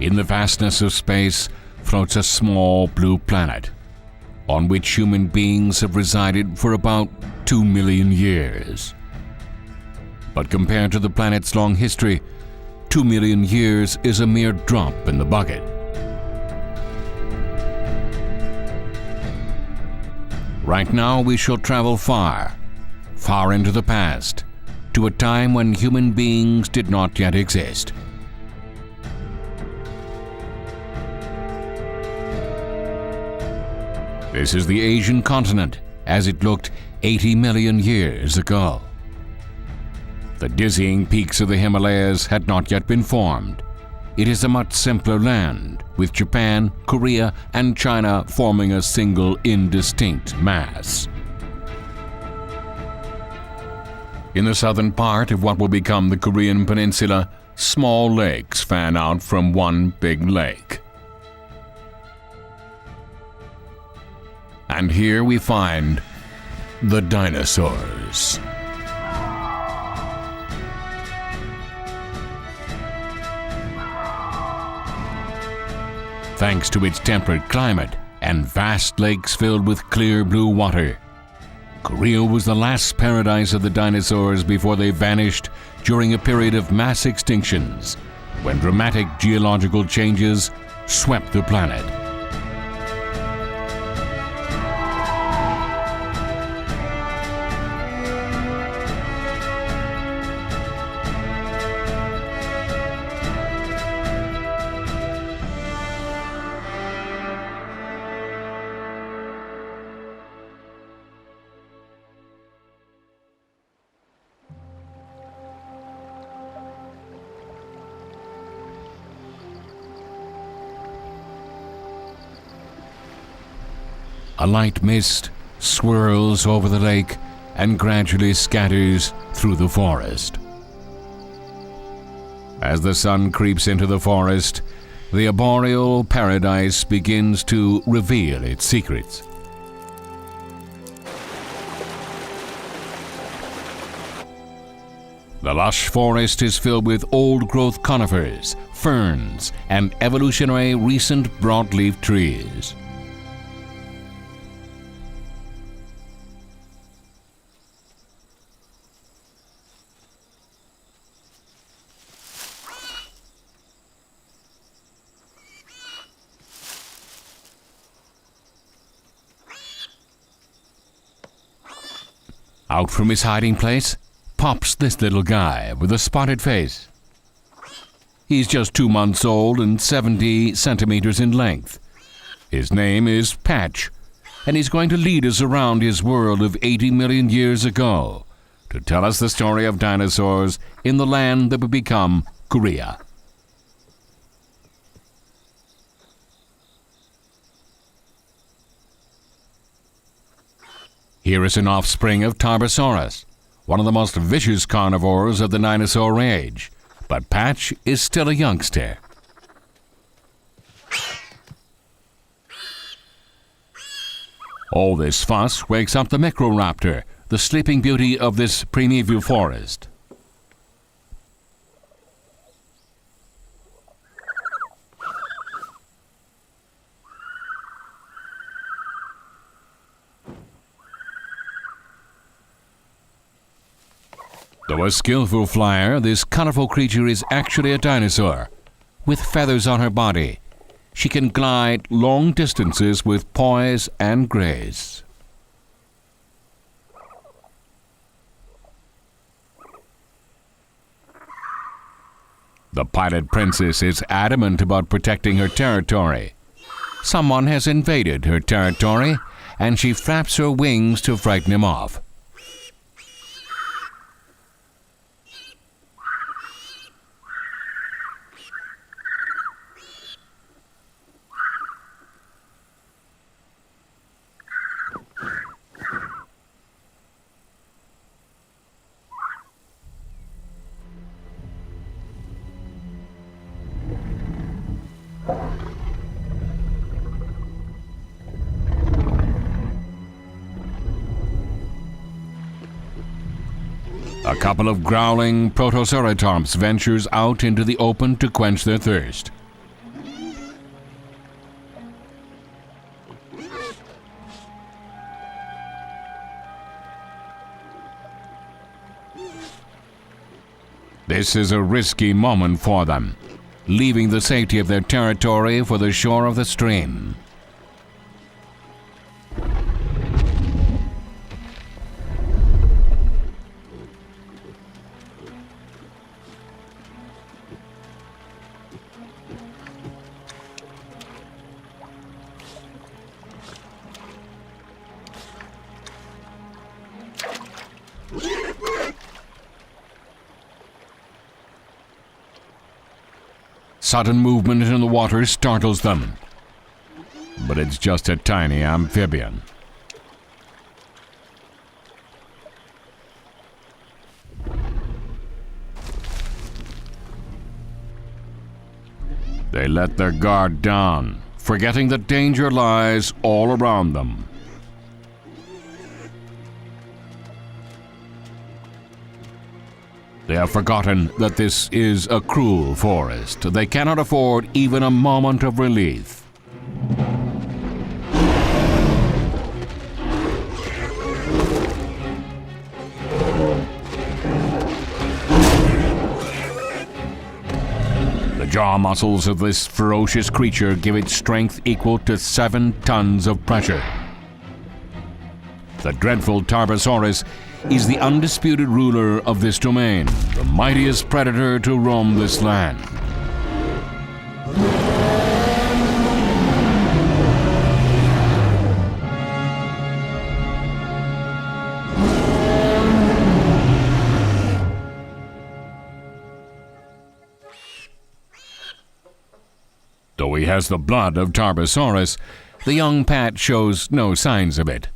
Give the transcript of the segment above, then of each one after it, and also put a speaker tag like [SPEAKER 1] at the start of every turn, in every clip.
[SPEAKER 1] In the vastness of space floats a small blue planet, on which human beings have resided for about 2 million years. But compared to the planet's long history, 2 million years is a mere drop in the bucket. Right now we shall travel far, far into the past, to a time when human beings did not yet exist. This is the Asian continent as it looked 80 million years ago. The dizzying peaks of the Himalayas had not yet been formed. It is a much simpler land, with Japan, Korea, and China forming a single indistinct mass. In the southern part of what will become the Korean Peninsula, small lakes fan out from one big lake. And here we find the dinosaurs. Thanks to its temperate climate and vast lakes filled with clear blue water, Korea was the last paradise of the dinosaurs before they vanished during a period of mass extinctions, when dramatic geological changes swept the planet. A light mist swirls over the lake and gradually scatters through the forest. As the sun creeps into the forest, the arboreal paradise begins to reveal its secrets. The lush forest is filled with old-growth conifers, ferns, and evolutionary recent broadleaf trees. Out from his hiding place pops this little guy with a spotted face. He's just 2 months old and 70 centimeters in length. His name is Patch, and he's going to lead us around his world of 80 million years ago to tell us the story of dinosaurs in the land that would become Korea. Here is an offspring of Tarbosaurus, one of the most vicious carnivores of the dinosaur age, but Patch is still a youngster. All this fuss wakes up the Microraptor, the sleeping beauty of this primeval forest. Though a skillful flyer, this colorful creature is actually a dinosaur. With feathers on her body, she can glide long distances with poise and grace. The pilot princess is adamant about protecting her territory. Someone has invaded her territory, and she flaps her wings to frighten him off. A couple of growling protoceratops ventures out into the open to quench their thirst. This is a risky moment for them, leaving the safety of their territory for the shore of the stream. Sudden movement in the water startles them, but it's just a tiny amphibian. They let their guard down, forgetting that danger lies all around them. They have forgotten that this is a cruel forest. They cannot afford even a moment of relief. The jaw muscles of this ferocious creature give it strength equal to 7 tons of pressure. The dreadful Tarbosaurus is the undisputed ruler of this domain, the mightiest predator to roam this land. Though he has the blood of Tarbosaurus, the young Pat shows no signs of it.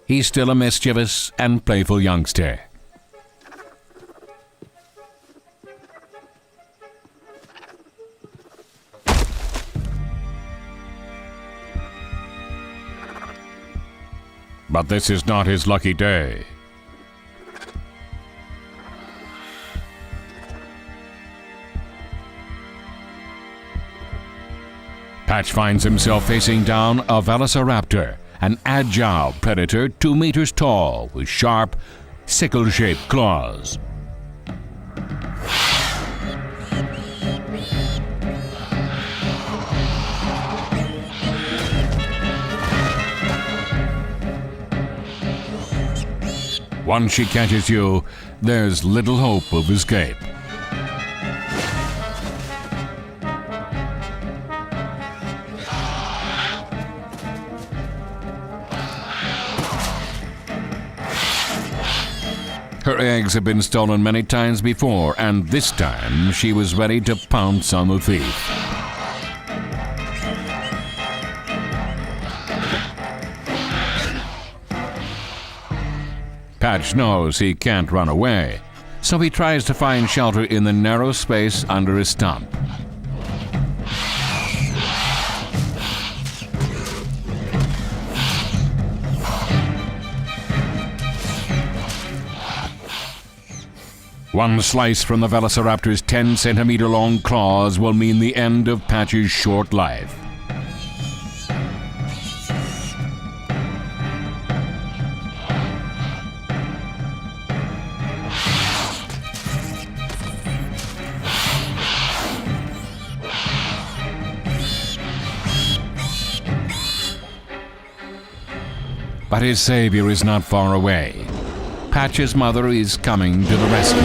[SPEAKER 1] He's still a mischievous and playful youngster. But this is not his lucky day. Patch finds himself facing down a velociraptor, an agile predator 2 meters tall with sharp, sickle-shaped claws. Once she catches you, there's little hope of escape. Her eggs have been stolen many times before, and this time she was ready to pounce on the thief. Patch knows he can't run away, so he tries to find shelter in the narrow space under a stump. One slice from the velociraptor's 10-centimeter-long claws will mean the end of Patch's short life. But his savior is not far away. Patch's mother is coming to the rescue.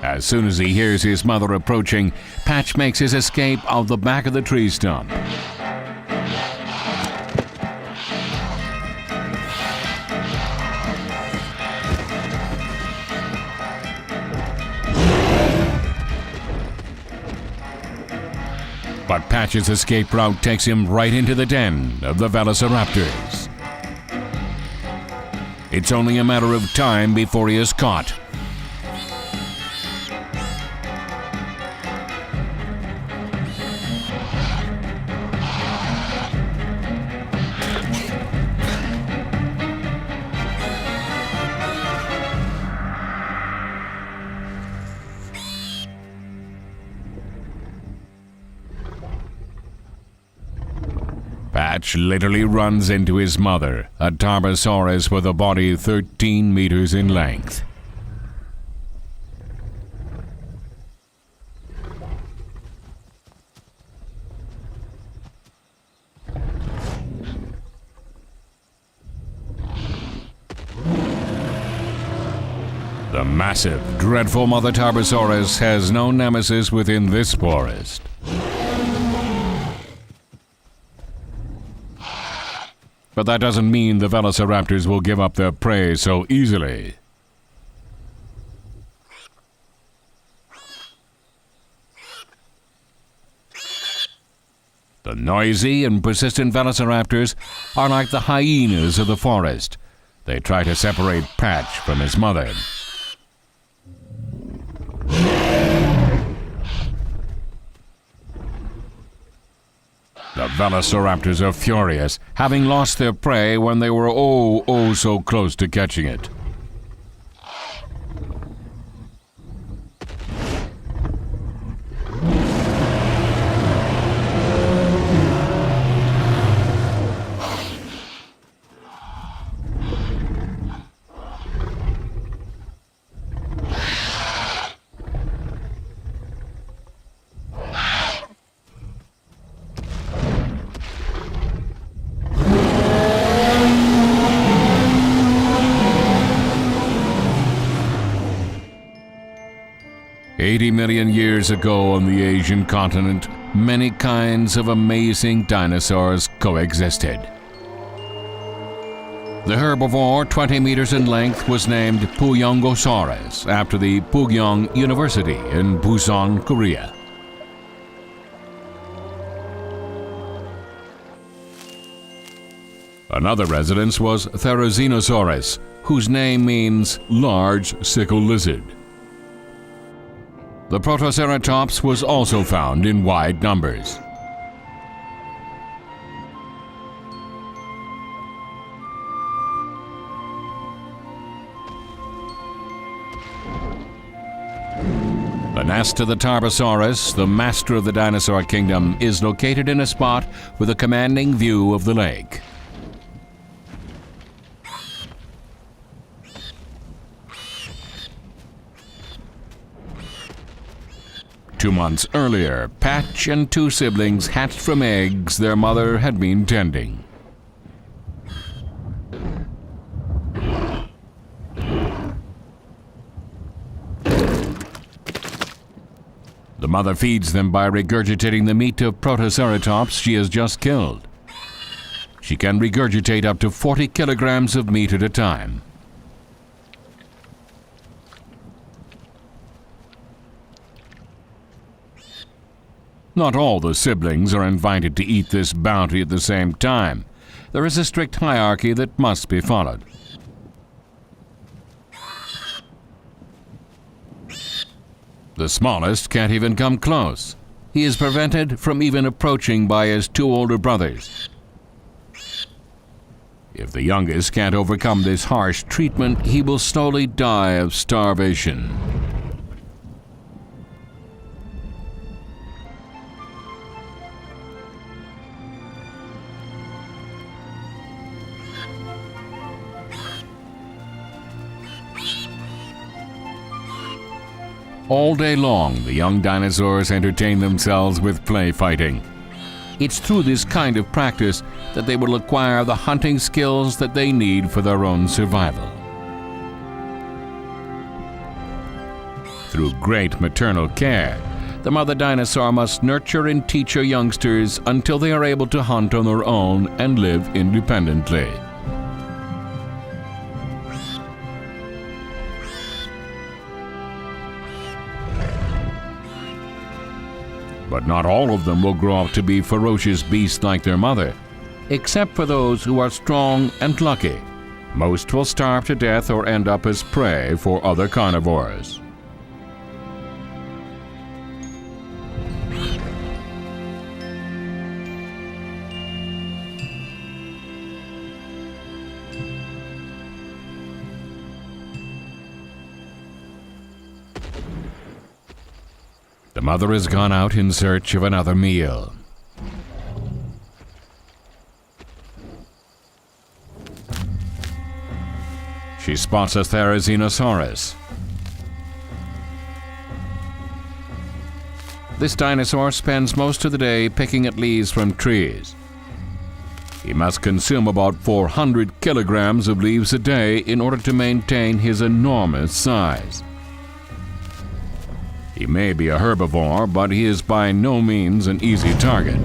[SPEAKER 1] As soon as he hears his mother approaching, Patch makes his escape out the back of the tree stump. But Patch's escape route takes him right into the den of the velociraptors. It's only a matter of time before he is caught. Patch literally runs into his mother, a Tarbosaurus with a body 13 meters in length. The massive, dreadful Mother Tarbosaurus has no nemesis within this forest. But that doesn't mean the velociraptors will give up their prey so easily. The noisy and persistent velociraptors are like the hyenas of the forest. They try to separate Patch from his mother. The velociraptors are furious, having lost their prey when they were oh so close to catching it. "80 million years ago on the Asian continent, many kinds of amazing dinosaurs coexisted. The herbivore, 20 meters in length, was named Puyongosaurus after the Pugyong University in Busan, Korea. Another residence was Therizinosaurus, whose name means large sickle lizard. The Protoceratops was also found in wide numbers. The nest of the Tarbosaurus, the master of the dinosaur kingdom, is located in a spot with a commanding view of the lake. Two months earlier, Patch and two siblings hatched from eggs their mother had been tending. The mother feeds them by regurgitating the meat of Protoceratops she has just killed. She can regurgitate up to 40 kilograms of meat at a time. Not all the siblings are invited to eat this bounty at the same time. There is a strict hierarchy that must be followed. The smallest can't even come close. He is prevented from even approaching by his two older brothers. If the youngest can't overcome this harsh treatment, he will slowly die of starvation. All day long, the young dinosaurs entertain themselves with play fighting. It's through this kind of practice that they will acquire the hunting skills that they need for their own survival. Through great maternal care, the mother dinosaur must nurture and teach her youngsters until they are able to hunt on their own and live independently. But not all of them will grow up to be ferocious beasts like their mother, except for those who are strong and lucky. Most will starve to death or end up as prey for other carnivores. The mother has gone out in search of another meal. She spots a Tarbosaurus. This dinosaur spends most of the day picking at leaves from trees. He must consume about 400 kilograms of leaves a day in order to maintain his enormous size. He may be a herbivore, but he is by no means an easy target.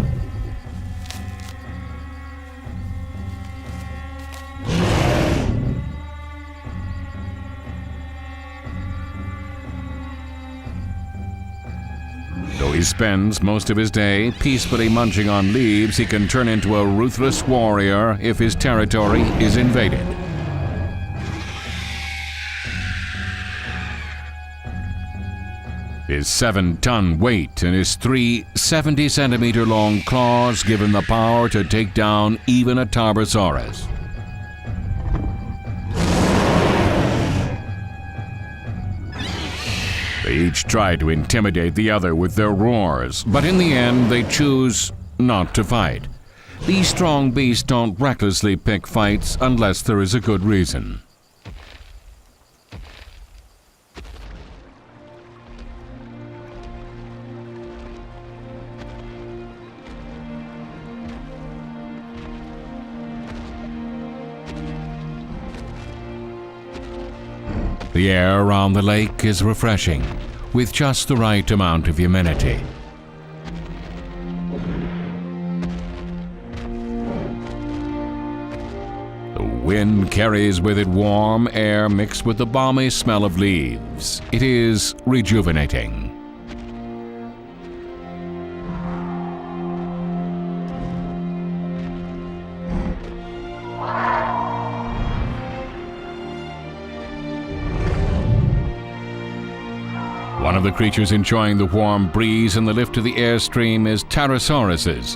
[SPEAKER 1] Though he spends most of his day peacefully munching on leaves, he can turn into a ruthless warrior if his territory is invaded. His 7-ton weight and his 3 70-centimeter-long claws give him the power to take down even a Tarbosaurus. They each try to intimidate the other with their roars, but in the end they choose not to fight. These strong beasts don't recklessly pick fights unless there is a good reason. The air around the lake is refreshing, with just the right amount of humidity. The wind carries with it warm air mixed with the balmy smell of leaves. It is rejuvenating. One of the creatures enjoying the warm breeze and the lift of the airstream is Tarbosaurus,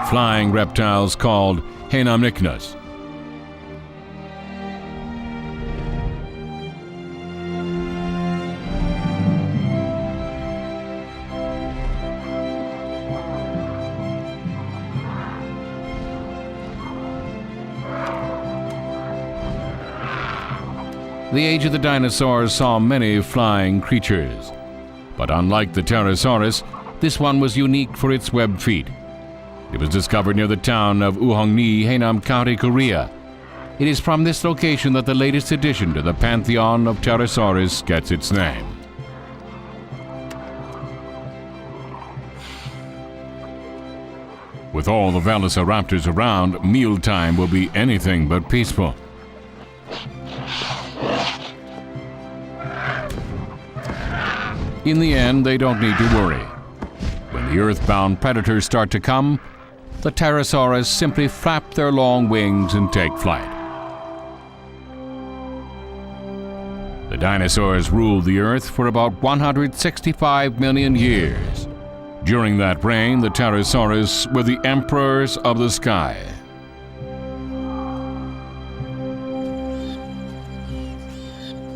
[SPEAKER 1] flying reptiles called Jeonnam Yeosu. The age of the dinosaurs saw many flying creatures. But unlike the Tarbosaurus, this one was unique for its webbed feet. It was discovered near the town of Uheongni, Haenam County, Korea. It is from this location that the latest addition to the pantheon of Tarbosaurus gets its name. With all the velociraptors around, mealtime will be anything but peaceful. In the end, they don't need to worry. When the earthbound predators start to come, the Tarbosaurus simply flap their long wings and take flight. The dinosaurs ruled the earth for about 165 million years. During that reign, the Tarbosaurus were the emperors of the sky.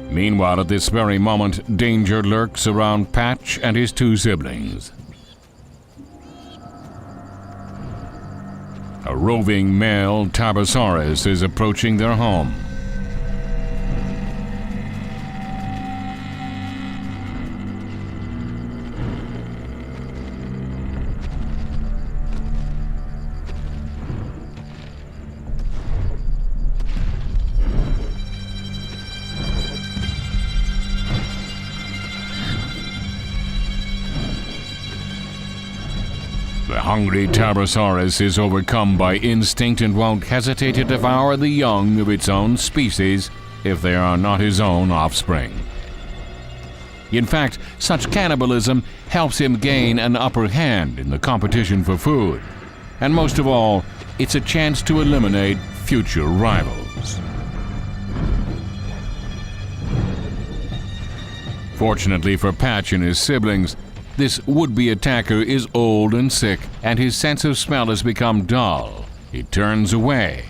[SPEAKER 1] Meanwhile, at this very moment, danger lurks around Patch and his 2 siblings. A roving male Tarbosaurus is approaching their home. The hungry Tarbosaurus is overcome by instinct and won't hesitate to devour the young of its own species if they are not his own offspring. In fact, such cannibalism helps him gain an upper hand in the competition for food. And most of all, it's a chance to eliminate future rivals. Fortunately for Patch and his siblings, this would-be attacker is old and sick, and his sense of smell has become dull. He turns away,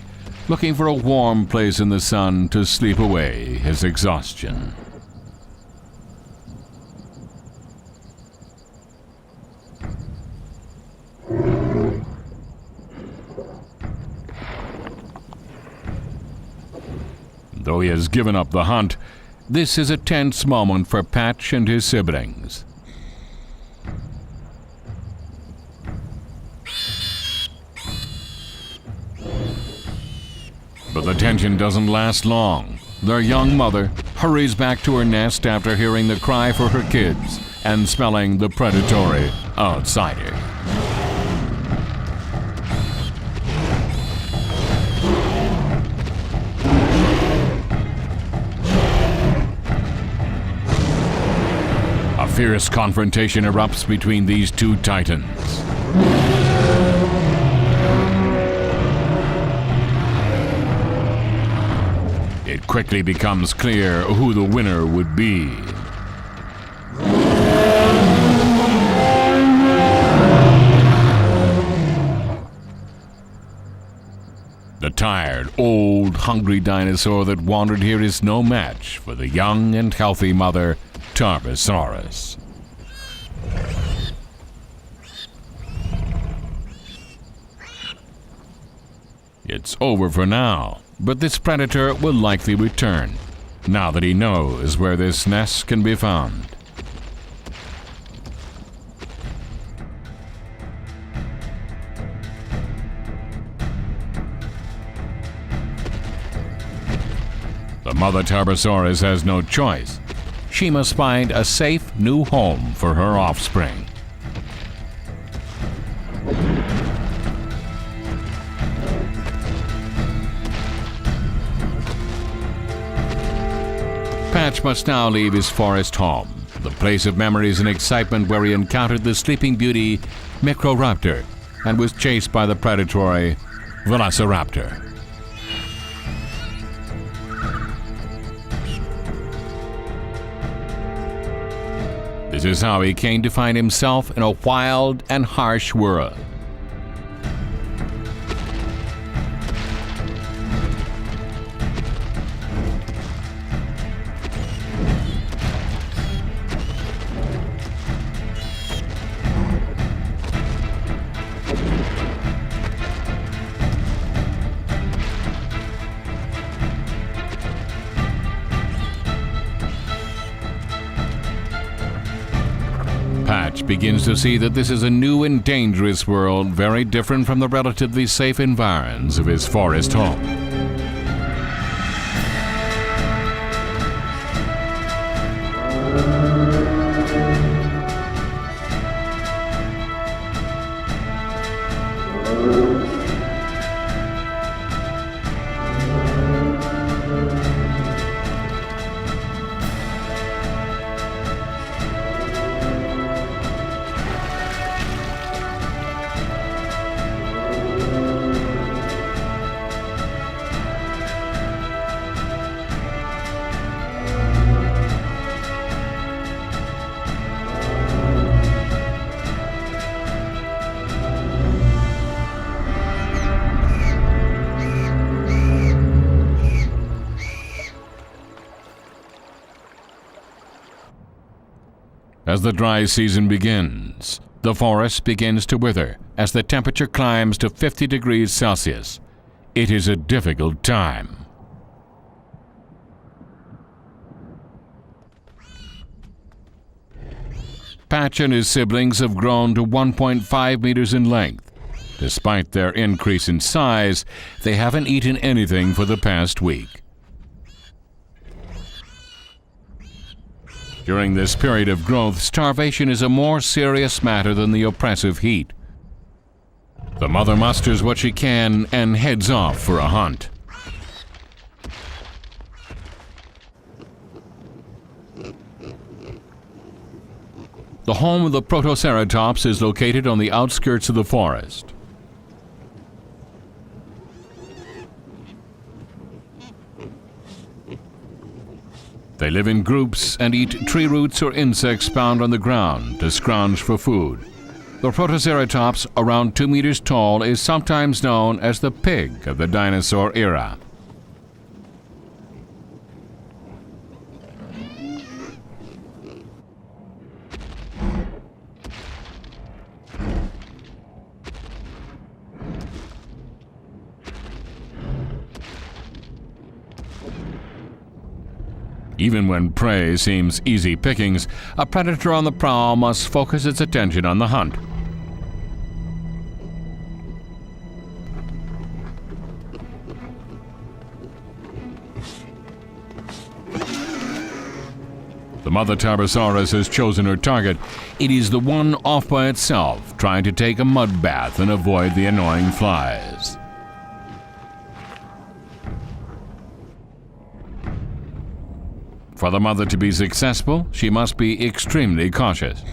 [SPEAKER 1] looking for a warm place in the sun to sleep away his exhaustion. Though he has given up the hunt, this is a tense moment for Patch and his siblings. But the tension doesn't last long. Their young mother hurries back to her nest after hearing the cry for her kids and smelling the predatory outsider. A fierce confrontation erupts between these two titans. It quickly becomes clear who the winner would be. The tired, old, hungry dinosaur that wandered here is no match for the young and healthy mother, Tarbosaurus. It's over for now, but this predator will likely return, now that he knows where this nest can be found. The mother Tarbosaurus has no choice. She must find a safe new home for her offspring. Patch must now leave his forest home, the place of memories and excitement where he encountered the sleeping beauty Microraptor and was chased by the predatory Velociraptor. This is how he came to find himself in a wild and harsh world. Patch begins to see that this is a new and dangerous world, very different from the relatively safe environs of his forest home. As the dry season begins, the forest begins to wither as the temperature climbs to 50 degrees Celsius. It is a difficult time. Patch and his siblings have grown to 1.5 meters in length. Despite their increase in size, they haven't eaten anything for the past week. During this period of growth, starvation is a more serious matter than the oppressive heat. The mother musters what she can and heads off for a hunt. The home of the Protoceratops is located on the outskirts of the forest. They live in groups and eat tree roots or insects found on the ground to scrounge for food. The Protoceratops, around 2 meters tall, is sometimes known as the pig of the dinosaur era. Even when prey seems easy pickings, a predator on the prowl must focus its attention on the hunt. The mother Tarbosaurus has chosen her target. It is the one off by itself, trying to take a mud bath and avoid the annoying flies. For the mother to be successful, she must be extremely cautious.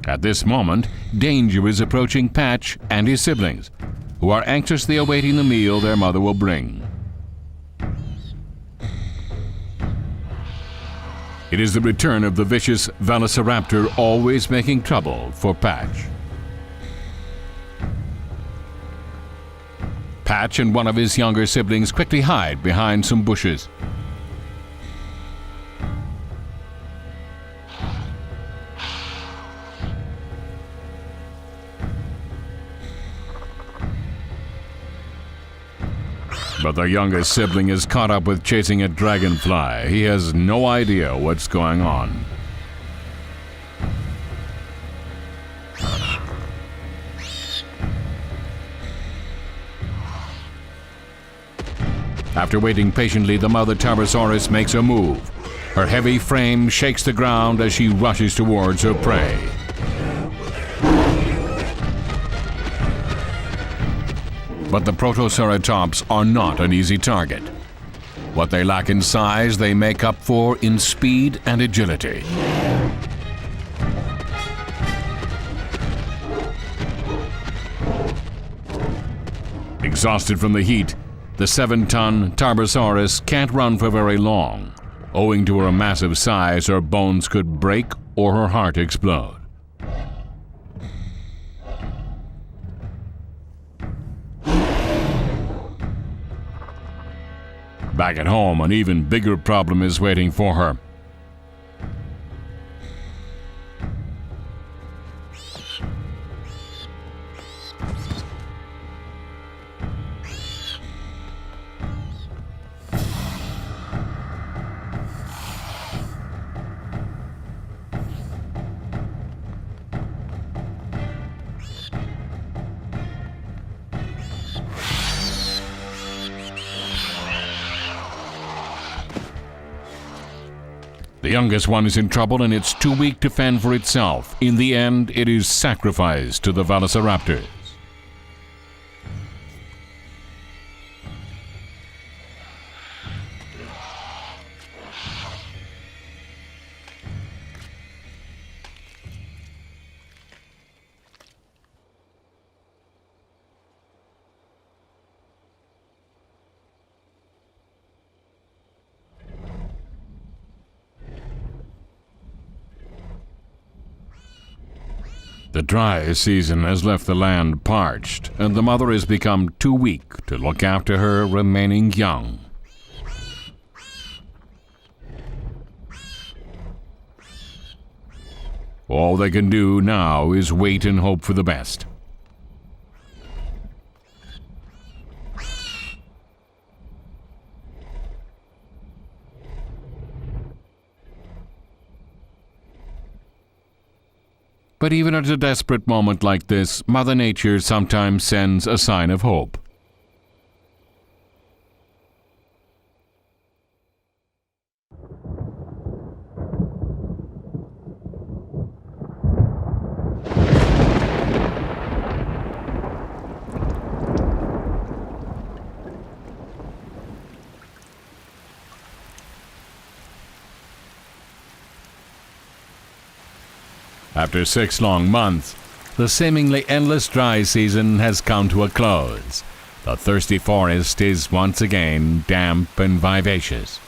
[SPEAKER 1] At this moment, danger is approaching Patch and his siblings, who are anxiously awaiting the meal their mother will bring. It is the return of the vicious velociraptor, always making trouble for Patch. Patch and one of his younger siblings quickly hide behind some bushes. But their youngest sibling is caught up with chasing a dragonfly. He has no idea what's going on. After waiting patiently, the mother Tarbosaurus makes a move. Her heavy frame shakes the ground as she rushes towards her prey. But the Protoceratops are not an easy target. What they lack in size, they make up for in speed and agility. Exhausted from the heat, the 7-ton Tarbosaurus can't run for very long. Owing to her massive size, her bones could break or her heart explode. Back at home, an even bigger problem is waiting for her. The youngest one is in trouble and it's too weak to fend for itself. In the end, it is sacrificed to the velociraptors. The dry season has left the land parched, and the mother has become too weak to look after her remaining young. All they can do now is wait and hope for the best. But even at a desperate moment like this, Mother Nature sometimes sends a sign of hope. After 6 long months, the seemingly endless dry season has come to a close. The thirsty forest is once again damp and vivacious.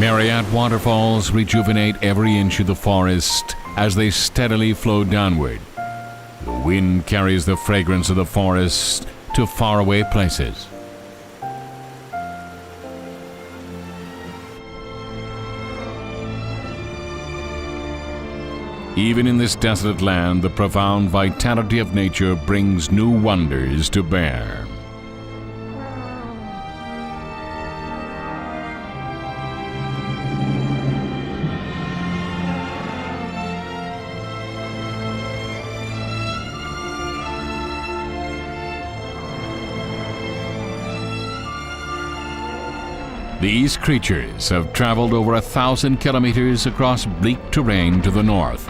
[SPEAKER 1] Myriad waterfalls rejuvenate every inch of the forest as they steadily flow downward. The wind carries the fragrance of the forest to faraway places. Even in this desolate land, the profound vitality of nature brings new wonders to bear. These creatures have traveled over 1,000 kilometers across bleak terrain to the north.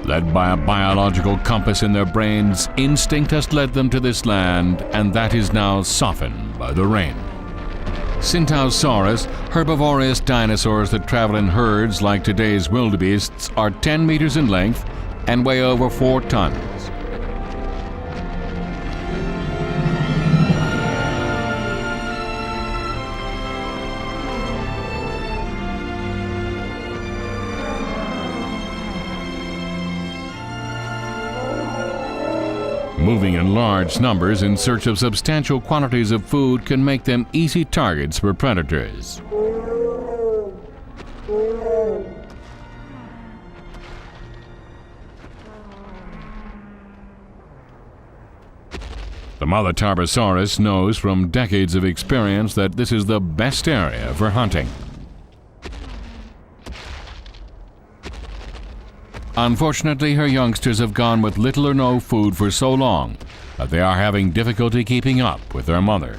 [SPEAKER 1] Led by a biological compass in their brains, instinct has led them to this land, and that is now softened by the rain. Tarbosaurus, herbivorous dinosaurs that travel in herds like today's wildebeests, are 10 meters in length and weigh over 4 tons. Moving in large numbers in search of substantial quantities of food can make them easy targets for predators. The mother Tarbosaurus knows from decades of experience that this is the best area for hunting. Unfortunately, her youngsters have gone with little or no food for so long that they are having difficulty keeping up with their mother.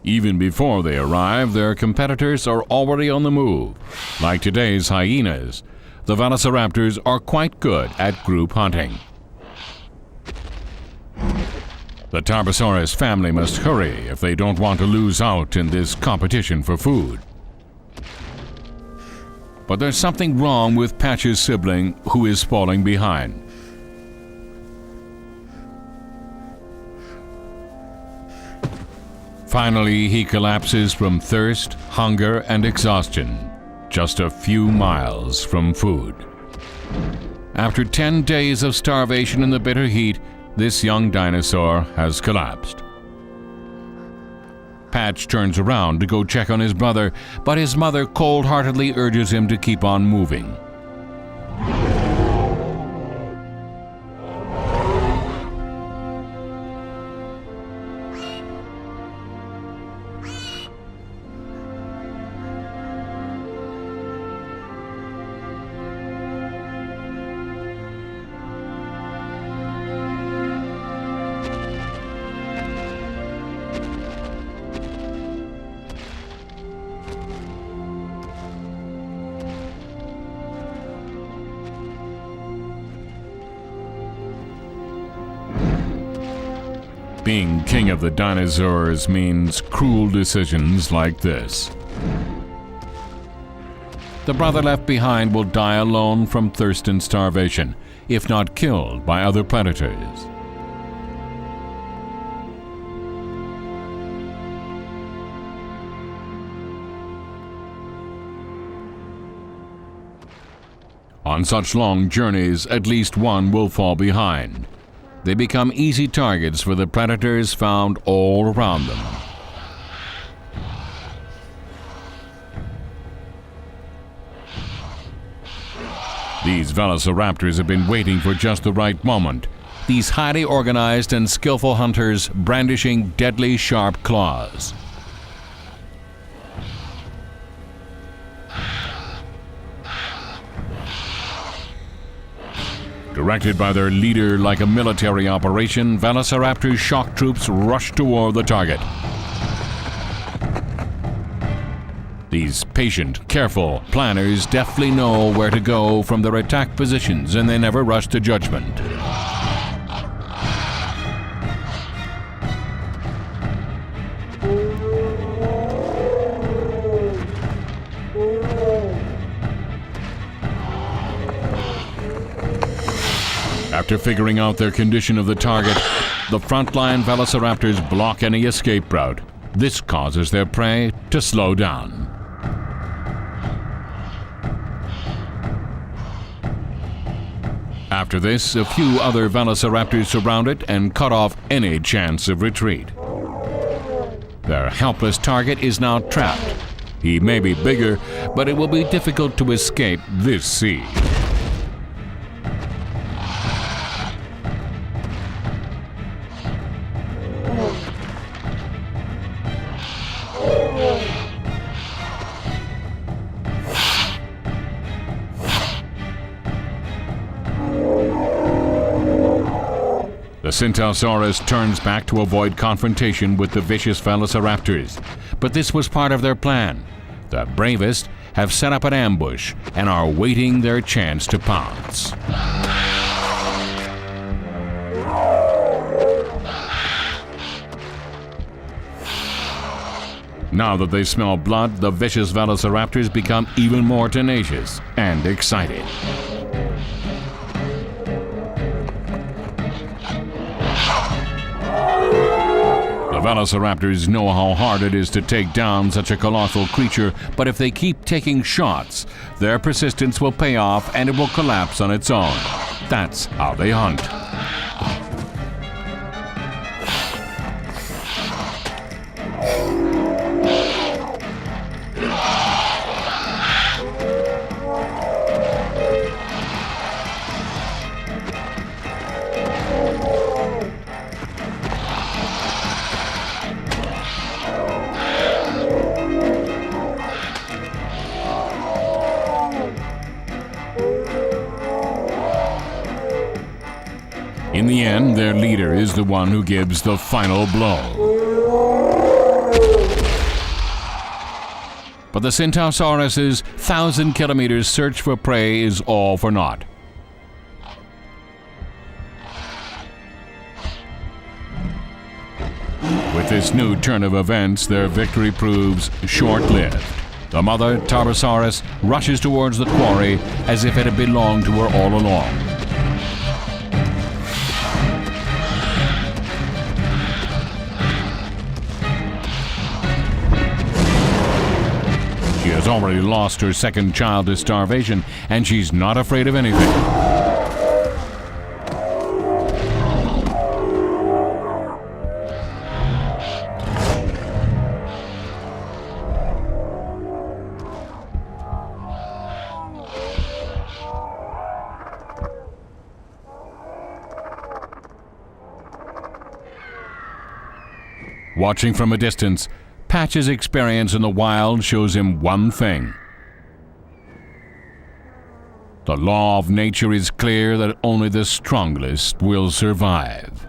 [SPEAKER 1] Even before they arrive, their competitors are already on the move. Like today's hyenas, the velociraptors are quite good at group hunting. The Tarbosaurus family must hurry if they don't want to lose out in this competition for food. But there's something wrong with Patch's sibling, who is falling behind. Finally, he collapses from thirst, hunger, and exhaustion, just a few miles from food. After 10 days of starvation in the bitter heat, this young dinosaur has collapsed. Patch turns around to go check on his brother, but his mother cold-heartedly urges him to keep on moving. Being king of the dinosaurs means cruel decisions like this. The brother left behind will die alone from thirst and starvation, if not killed by other predators. On such long journeys, at least one will fall behind. They become easy targets for the predators found all around them. These velociraptors have been waiting for just the right moment. These highly organized and skillful hunters brandishing deadly sharp claws. Directed by their leader like a military operation, Velociraptor's shock troops rush toward the target. These patient, careful planners deftly know where to go from their attack positions, and they never rush to judgment. After figuring out their condition of the target, the frontline velociraptors block any escape route. This causes their prey to slow down. After this, a few other velociraptors surround it and cut off any chance of retreat. Their helpless target is now trapped. He may be bigger, but it will be difficult to escape this siege. The Tarbosaurus turns back to avoid confrontation with the vicious velociraptors. But this was part of their plan. The bravest have set up an ambush and are waiting their chance to pounce. Now that they smell blood, the vicious velociraptors become even more tenacious and excited. The velociraptors know how hard it is to take down such a colossal creature, but if they keep taking shots, their persistence will pay off and it will collapse on its own. That's how they hunt. In the end, their leader is the one who gives the final blow. But the Tarbosaurus' 1,000 kilometers search for prey is all for naught. With this new turn of events, their victory proves short-lived. The mother, Tarbosaurus, rushes towards the quarry as if it had belonged to her all along. She has already lost her second child to starvation, and she's not afraid of anything. Watching from a distance, Patch's experience in the wild shows him one thing. The law of nature is clear that only the strongest will survive.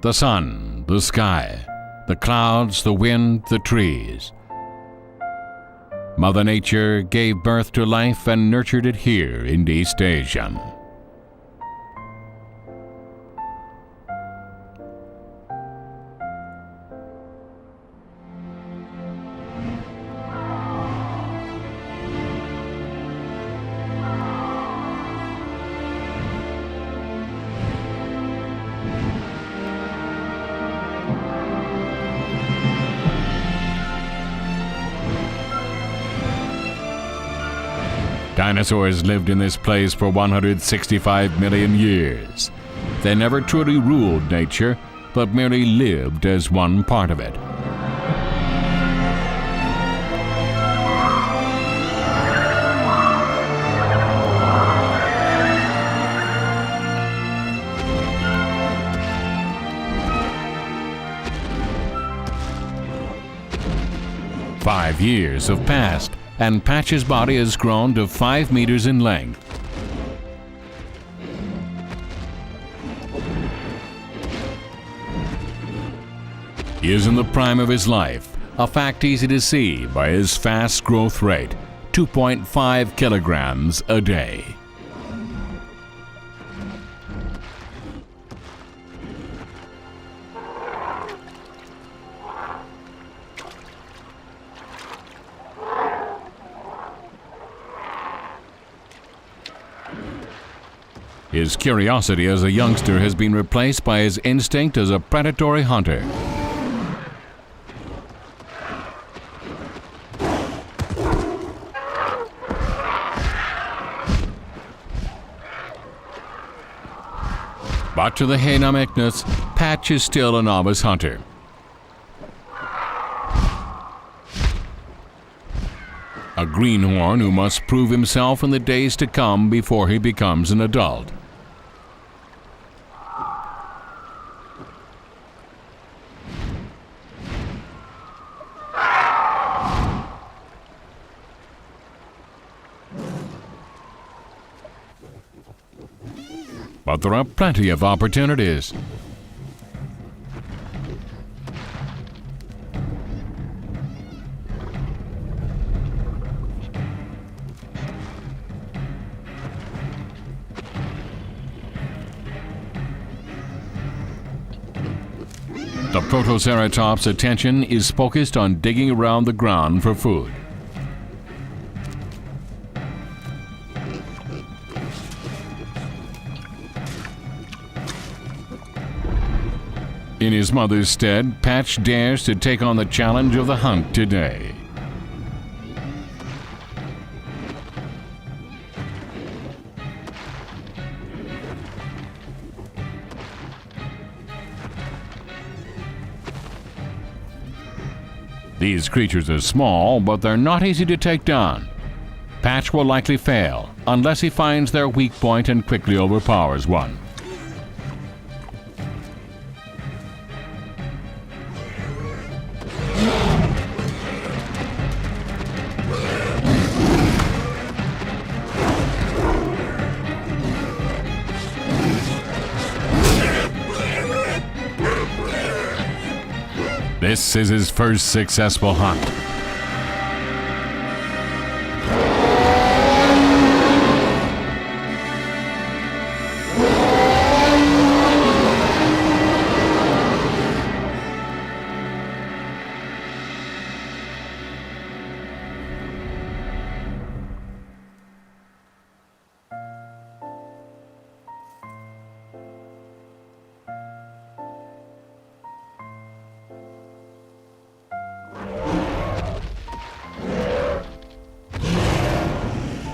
[SPEAKER 1] The sun, the sky, the clouds, the wind, the trees. Mother Nature gave birth to life and nurtured it here in East Asia. Dinosaurs lived in this place for 165 million years. They never truly ruled nature, but merely lived as one part of it. Five years have passed, and Patch's body has grown to 5 meters in length. He is in the prime of his life, a fact easy to see by his fast growth rate, 2.5 kilograms a day. His curiosity as a youngster has been replaced by his instinct as a predatory hunter. But to the Jeonnam Yeosu, Patch is still a novice hunter. A greenhorn who must prove himself in the days to come before he becomes an adult. But there are plenty of opportunities. The Protoceratops' attention is focused on digging around the ground for food. In his mother's stead, Patch dares to take on the challenge of the hunt today. These creatures are small, but they're not easy to take down. Patch will likely fail, unless he finds their weak point and quickly overpowers one. This is his first successful hunt.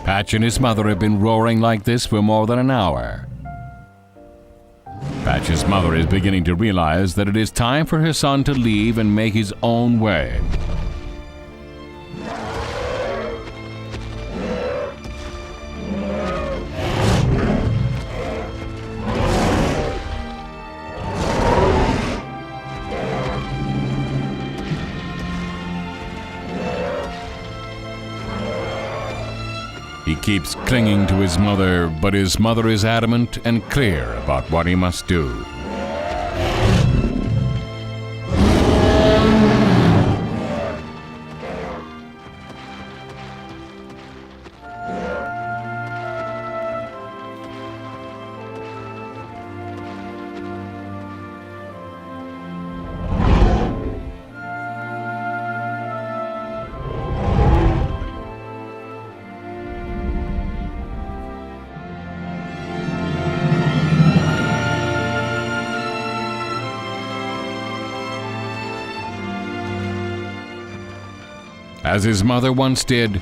[SPEAKER 1] Patch and his mother have been roaring like this for more than an hour. Patch's mother is beginning to realize that it is time for her son to leave and make his own way. He keeps clinging to his mother, but his mother is adamant and clear about what he must do. As his mother once did,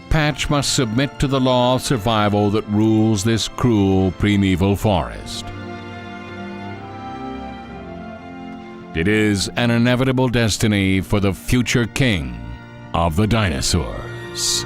[SPEAKER 1] Patch must submit to the law of survival that rules this cruel primeval forest. It is an inevitable destiny for the future king of the dinosaurs.